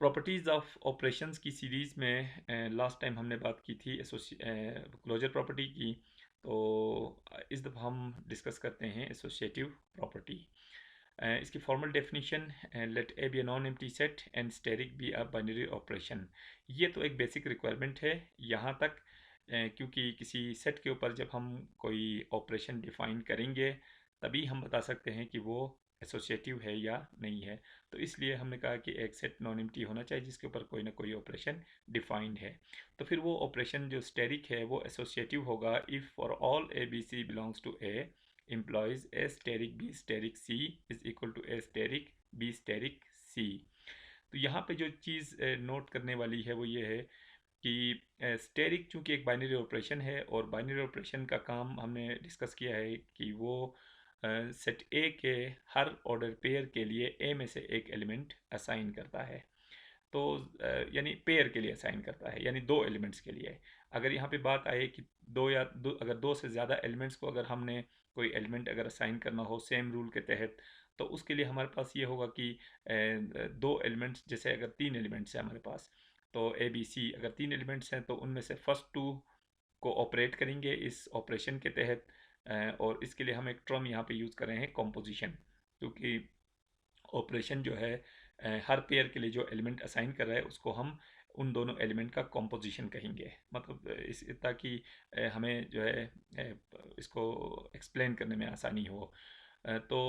Properties of operations की series में last time हमने बात की थी क्लोजर प्रॉपर्टी की। तो इस दफ़ा हम डिस्कस करते हैं एसोसिएटिव प्रॉपर्टी। इसकी formal definition, let A be a non empty set and asterisk be a binary operation. ये तो एक बेसिक रिक्वायरमेंट है यहाँ तक, क्योंकि किसी सेट के ऊपर जब हम कोई ऑपरेशन डिफाइन करेंगे तभी हम बता सकते हैं कि वो एसोसिएटिव है या नहीं है। तो इसलिए हमने कहा कि एक सेट नॉन एम्प्टी होना चाहिए जिसके ऊपर कोई ना कोई ऑपरेशन डिफाइंड है। तो फिर वो ऑपरेशन जो स्टेरिक है वो एसोसिएटिव होगा if for all a b c belongs to A implies a steric B steric C is equal to A steric B steric C। तो यहाँ पे जो चीज़ नोट करने वाली है वो ये है कि स्टेरिक चूँकि एक बाइनरी ऑपरेशन है और बाइनरी ऑपरेशन का काम हमने डिस्कस किया है कि वो सेट ए के हर ऑर्डर पेयर के लिए ए में से एक एलिमेंट असाइन करता है। तो यानी पेयर के लिए असाइन करता है, यानी दो एलिमेंट्स के लिए। अगर यहाँ पे बात आए कि अगर दो से ज़्यादा एलिमेंट्स को अगर हमने कोई एलिमेंट अगर असाइन करना हो सेम रूल के तहत, तो उसके लिए हमारे पास ये होगा कि दो एलिमेंट्स, जैसे अगर तीन एलिमेंट्स हैं हमारे पास, तो ए बी सी अगर तीन एलिमेंट्स हैं तो उनमें से फर्स्ट टू को ऑपरेट करेंगे इस ऑपरेशन के तहत। और इसके लिए हम एक टर्म यहाँ पे यूज़ कर रहे हैं कॉम्पोजिशन, क्योंकि ऑपरेशन जो है हर पेयर के लिए जो एलिमेंट असाइन कर रहा है उसको हम उन दोनों एलिमेंट का कॉम्पोजिशन कहेंगे। मतलब इस ताकि हमें जो है इसको एक्सप्लेन करने में आसानी हो। तो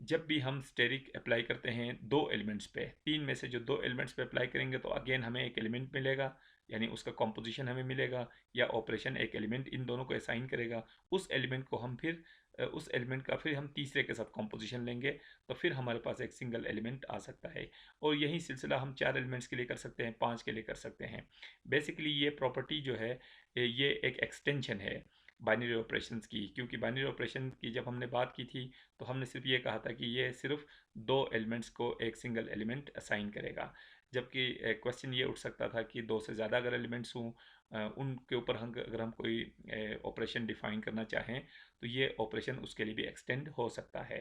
जब भी हम स्टेरिक अप्लाई करते हैं दो एलिमेंट्स पे, तीन में से जो दो एलिमेंट्स पे अप्लाई करेंगे तो अगेन हमें एक एलिमेंट मिलेगा, यानी उसका कॉम्पोजिशन हमें मिलेगा, या ऑपरेशन एक एलिमेंट इन दोनों को असाइन करेगा। उस एलिमेंट को हम फिर उस एलिमेंट का फिर हम तीसरे के साथ कॉम्पोजिशन लेंगे, तो फिर हमारे पास एक सिंगल एलिमेंट आ सकता है। और यही सिलसिला हम चार एलिमेंट्स के लिए कर सकते हैं, पांच के लिए कर सकते हैं। बेसिकली ये प्रॉपर्टी जो है ये एक एक्सटेंशन है बाइनरी ऑपरेशंस की, क्योंकि बाइनरी ऑपरेशन की जब हमने बात की थी तो हमने सिर्फ ये कहा था कि ये सिर्फ दो एलिमेंट्स को एक सिंगल एलिमेंट असाइन करेगा। जबकि क्वेश्चन ये उठ सकता था कि दो से ज़्यादा अगर एलिमेंट्स हों, उनके ऊपर हम अगर हम कोई ऑपरेशन डिफाइन करना चाहें तो ये ऑपरेशन उसके लिए भी एक्सटेंड हो सकता है।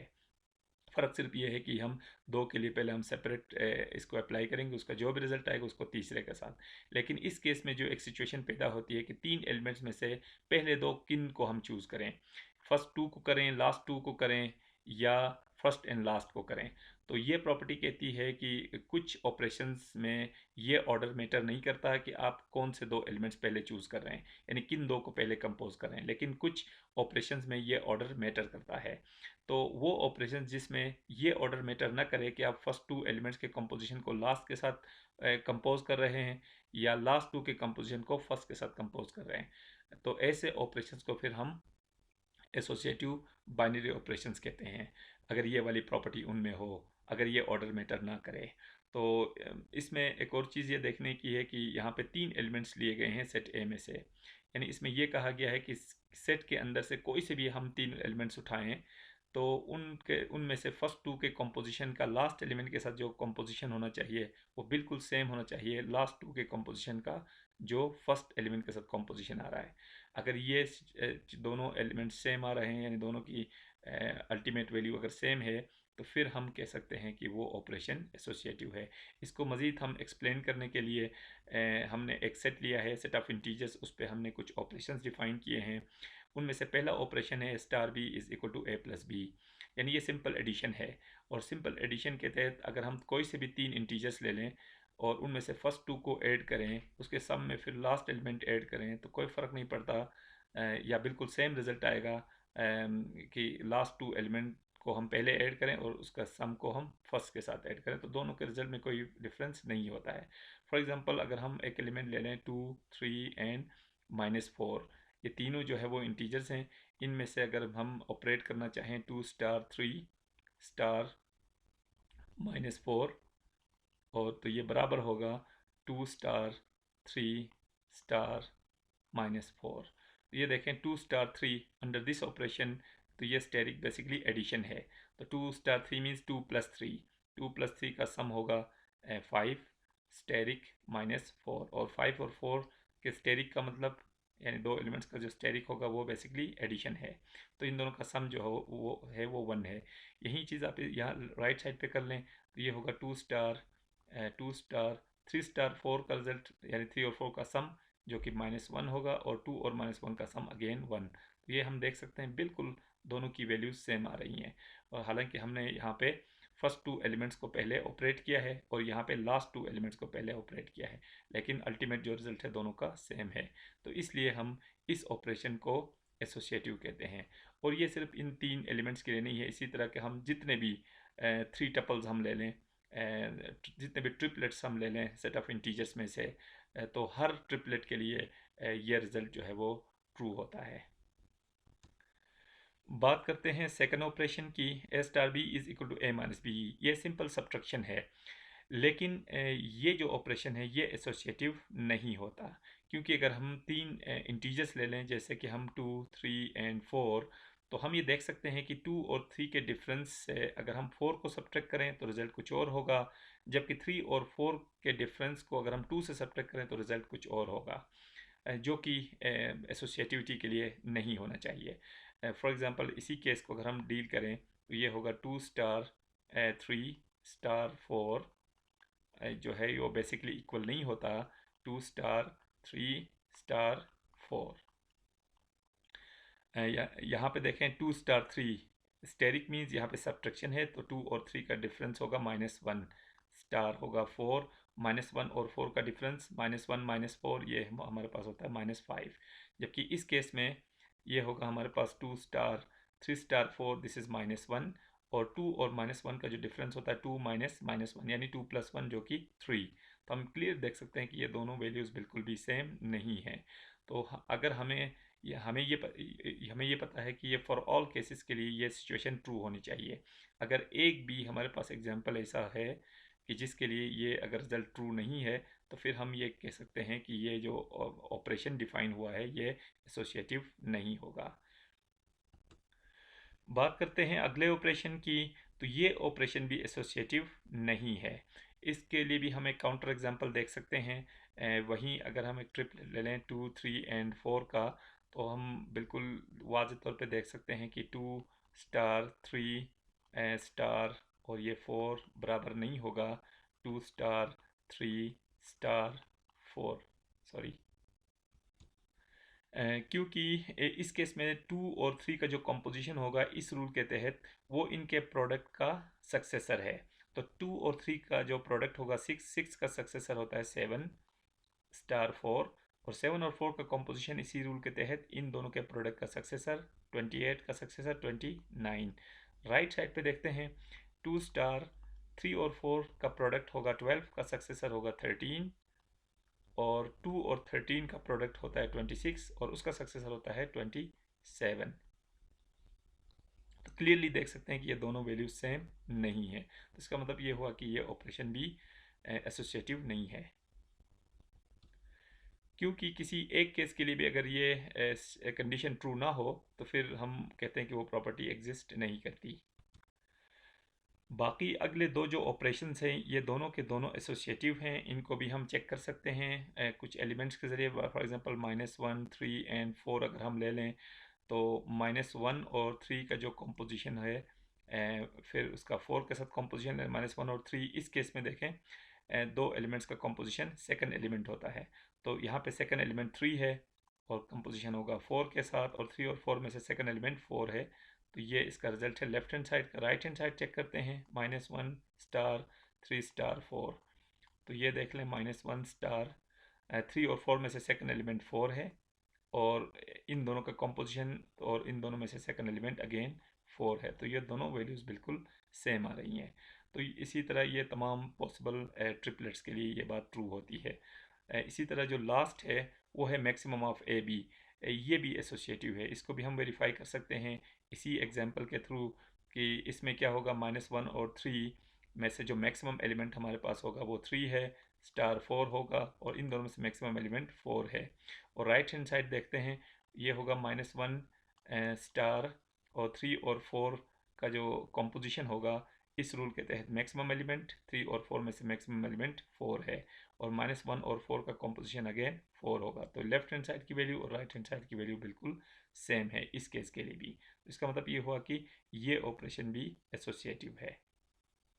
फ़र्क सिर्फ ये है कि हम दो के लिए पहले हम सेपरेट इसको अप्लाई करेंगे, उसका जो भी रिजल्ट आएगा उसको तीसरे के साथ। लेकिन इस केस में जो एक सिचुएशन पैदा होती है कि तीन एलिमेंट्स में से पहले दो किन को हम चूज़ करें, फर्स्ट टू को करें, लास्ट टू को करें, या फर्स्ट एंड लास्ट को करें। तो ये प्रॉपर्टी कहती है कि कुछ ऑपरेशंस में ये ऑर्डर मैटर नहीं करता कि आप कौन से दो एलिमेंट्स पहले चूज़ कर रहे हैं, यानी किन दो को पहले कंपोज कर रहे हैं, लेकिन कुछ ऑपरेशंस में ये ऑर्डर मैटर करता है। तो वो ऑपरेशन जिसमें ये ऑर्डर मैटर ना करे कि आप फर्स्ट टू एलिमेंट्स के कंपोजिशन को लास्ट के साथ कंपोज कर रहे हैं, या लास्ट टू के कंपोजिशन को फर्स्ट के साथ कंपोज कर रहे हैं, तो ऐसे ऑपरेशंस को फिर हम एसोसिएटिव बाइनरी ऑपरेशंस कहते हैं। अगर ये वाली प्रॉपर्टी उनमें हो, अगर ये ऑर्डर मैटर ना करे, तो इसमें एक और चीज़ ये देखने की है कि यहाँ पे तीन एलिमेंट्स लिए गए हैं सेट ए में से। यानी इसमें ये कहा गया है कि सेट के अंदर से कोई से भी हम तीन एलिमेंट्स उठाएं तो उनके उनमें से फर्स्ट टू के कंपोजिशन का लास्ट एलिमेंट के साथ जो कंपोजिशन होना चाहिए वो बिल्कुल सेम होना चाहिए लास्ट टू के कंपोजिशन का जो फर्स्ट एलिमेंट के साथ कंपोजिशन आ रहा है। अगर ये दोनों एलिमेंट सेम आ रहे हैं, यानी दोनों की अल्टीमेट वैल्यू अगर सेम है, तो फिर हम कह सकते हैं कि वो ऑपरेशन एसोसिएटिव है। इसको मज़ीद हम एक्सप्लेन करने के लिए हमने एक सेट लिया है, सेट ऑफ इंटीजर्स, उस पर हमने कुछ ऑपरेशंस डिफाइन किए हैं। उनमें से पहला ऑपरेशन है star b is equal to a plus b, यानी ये सिंपल एडिशन है। और सिंपल एडिशन के तहत अगर हम कोई से भी तीन इंटीजर्स ले लें और उनमें से फर्स्ट टू को ऐड करें, उसके सम में फिर लास्ट एलिमेंट ऐड करें, तो कोई फ़र्क नहीं पड़ता, या बिल्कुल सेम रिज़ल्ट आएगा कि लास्ट टू एलिमेंट को हम पहले ऐड करें और उसका सम को हम फर्स्ट के साथ ऐड करें, तो दोनों के रिजल्ट में कोई डिफरेंस नहीं होता है। फॉर एग्जांपल अगर हम एक एलिमेंट ले लें 2, 3 एंड -4, ये तीनों जो है वो इंटीजर्स हैं। इनमें से अगर हम ऑपरेट करना चाहें 2 स्टार 3 स्टार -4, और तो ये बराबर होगा 2 स्टार 3 स्टार -4। तो ये देखें 2 स्टार 3 अंडर दिस ऑपरेशन, तो ये स्टेरिक बेसिकली एडिशन है। तो 2 स्टार 3 मीन्स 2 प्लस 3, 2 प्लस 3 का सम होगा 5 स्टेरिक -4, और 5 और 4 के स्टेरिक का मतलब यानी दो एलिमेंट्स का जो स्टेरिक होगा वो बेसिकली एडिशन है। तो इन दोनों का सम जो हो वो 1 है। यही चीज़ आप यहाँ राइट साइड पे कर लें तो ये होगा 2 स्टार 2 स्टार 3 स्टार 4 का रिजल्ट यानी 3 और 4 का सम जो कि -1 होगा, और 2 और -1 का सम अगेन 1। तो ये हम देख सकते हैं बिल्कुल दोनों की वैल्यूज सेम आ रही हैं। और हालांकि हमने यहाँ पे फर्स्ट 2 एलिमेंट्स को पहले ऑपरेट किया है और यहाँ पे लास्ट 2 एलिमेंट्स को पहले ऑपरेट किया है, लेकिन अल्टीमेट जो रिजल्ट है दोनों का सेम है। तो इसलिए हम इस ऑपरेशन को एसोसिएटिव कहते हैं। और ये सिर्फ इन 3 एलिमेंट्स के लिए नहीं है, इसी तरह के हम जितने भी 3 टपल्स हम ले लें, जितने भी ट्रिपलेट्स हम ले लें सेट ऑफ इंटीजर्स में से, तो हर ट्रिपलेट के लिए ये रिजल्ट जो है वो ट्रू होता है। बात करते हैं सेकंड ऑपरेशन की, A star B is equal to A minus B. ये सिंपल सब्ट्रैक्शन है, लेकिन ये जो ऑपरेशन है ये एसोसिएटिव नहीं होता, क्योंकि अगर हम 3 इंटीजर्स ले लें जैसे कि हम 2, 3 एंड 4, तो हम ये देख सकते हैं कि 2 और 3 के डिफरेंस से अगर हम 4 को सब्ट्रैक्ट करें तो रिज़ल्ट कुछ और होगा, जबकि 3 और 4 के डिफरेंस को अगर हम 2 से सब्ट्रैक्ट करें तो रिज़ल्ट कुछ और होगा, जो कि एसोसिएटिविटी के लिए नहीं होना चाहिए। फॉर एग्ज़ाम्पल इसी केस को अगर हम डील करें तो ये होगा 2 स्टार 3 स्टार 4 जो है वो बेसिकली इक्वल नहीं होता 2 स्टार 3 स्टार 4। यहाँ पे देखें 2 स्टार 3 स्टेरिक मीन्स यहाँ पे सब्ट्रैक्शन है, तो 2 और 3 का डिफरेंस होगा -1, स्टार होगा 4, -1 और 4 का डिफरेंस -1 -4 ये हमारे पास होता है -5। जबकि इस केस में ये होगा हमारे पास 2 स्टार 3 स्टार 4 दिस इज -1, और 2 और -1 का जो डिफरेंस होता है 2 -1 यानी 2 + 1 जो कि 3। तो हम क्लियर देख सकते हैं कि ये दोनों वैल्यूज़ बिल्कुल भी सेम नहीं है। तो अगर हमें ये पता है कि ये फॉर ऑल केसेस के लिए ये सिचुएशन ट्रू होनी चाहिए। अगर एक भी हमारे पास एग्जांपल ऐसा है कि जिसके लिए ये अगर रिजल्ट ट्रू नहीं है, तो फिर हम ये कह सकते हैं कि ये जो ऑपरेशन डिफाइन हुआ है ये एसोसिएटिव नहीं होगा। बात करते हैं अगले ऑपरेशन की, तो ये ऑपरेशन भी एसोसिएटिव नहीं है। इसके लिए भी हम एक काउंटर एग्जांपल देख सकते हैं। वहीं अगर हम एक ट्रिप ले लें 2, 3 एंड 4 का, तो हम बिल्कुल वाज़ेह तौर पे देख सकते हैं कि 2 स्टार 3 स्टार और ये 4 बराबर नहीं होगा 2 स्टार 3 स्टार 4, सॉरी, क्योंकि इस केस में 2 और 3 का जो कंपोजिशन होगा इस रूल के तहत वो इनके प्रोडक्ट का सक्सेसर है। तो 2 और 3 का जो प्रोडक्ट होगा 6 का सक्सेसर होता है 7 स्टार 4, और 7 और 4 का कंपोजिशन इसी रूल के तहत इन दोनों के प्रोडक्ट का सक्सेसर 28 का सक्सेसर 29। राइट साइड पे देखते हैं 2 स्टार 3 और 4 का प्रोडक्ट होगा 12 का सक्सेसर होगा 13, और 2 और 13 का प्रोडक्ट होता है 26 और उसका सक्सेसर होता है 27। तो क्लियरली देख सकते हैं कि ये दोनों वैल्यूज सेम नहीं है, तो इसका मतलब ये हुआ कि ये ऑपरेशन भी एसोसिएटिव नहीं है, क्योंकि किसी एक केस के लिए भी अगर ये कंडीशन ट्रू ना हो तो फिर हम कहते हैं कि वो प्रॉपर्टी एग्जिस्ट नहीं करती। बाकी अगले दो जो ऑपरेशंस हैं ये दोनों के दोनों एसोसिएटिव हैं, इनको भी हम चेक कर सकते हैं कुछ एलिमेंट्स के ज़रिए। फॉर एग्जांपल -1, 3 एंड 4 अगर हम ले लें, तो -1 और 3 का जो कंपोजिशन है, फिर उसका 4 के साथ कंपोजिशन है -1 और 3। इस केस में देखें दो एलिमेंट्स का कंपोजिशन सेकंड एलिमेंट होता है, तो यहाँ पे सेकंड एलिमेंट 3 है और कंपोजिशन होगा 4 के साथ, और 3 और 4 में से सेकंड एलिमेंट 4 है, तो ये इसका रिजल्ट है लेफ्ट हैंड साइड का। राइट हैंड साइड चेक करते हैं -1 स्टार 3 स्टार 4, तो ये देख लें -1 स्टार 3 और 4 में से सेकंड एलिमेंट 4 है, और इन दोनों का कंपोजिशन और इन दोनों में से सेकंड एलिमेंट अगेन 4 है, तो ये दोनों वैल्यूज़ बिल्कुल सेम आ रही हैं। तो इसी तरह ये तमाम पॉसिबल ट्रिपलेट्स के लिए ये बात ट्रू होती है। इसी तरह जो लास्ट है वो है मैक्सिमम ऑफ ए बी, ये भी एसोसिएटिव है, इसको भी हम वेरीफाई कर सकते हैं इसी एग्जांपल के थ्रू कि इसमें क्या होगा -1 और 3 में से जो मैक्सिमम एलिमेंट हमारे पास होगा वो 3 है, स्टार 4 होगा, और इन दोनों में से मैक्सिमम एलिमेंट 4 है। और राइट हैंड साइड देखते हैं ये होगा -1 स्टार और 3 और 4 का जो कंपोजिशन होगा इस रूल के तहत मैक्सिमम एलिमेंट 3 और 4 में से मैक्सिमम एलिमेंट 4 है, और -1 और 4 का कंपोजिशन अगेन 4 होगा। तो लेफ्ट हैंड साइड की वैल्यू और राइट हैंड साइड की वैल्यू बिल्कुल सेम है इस केस के लिए भी। तो इसका मतलब ये हुआ कि ये ऑपरेशन भी एसोसिएटिव है।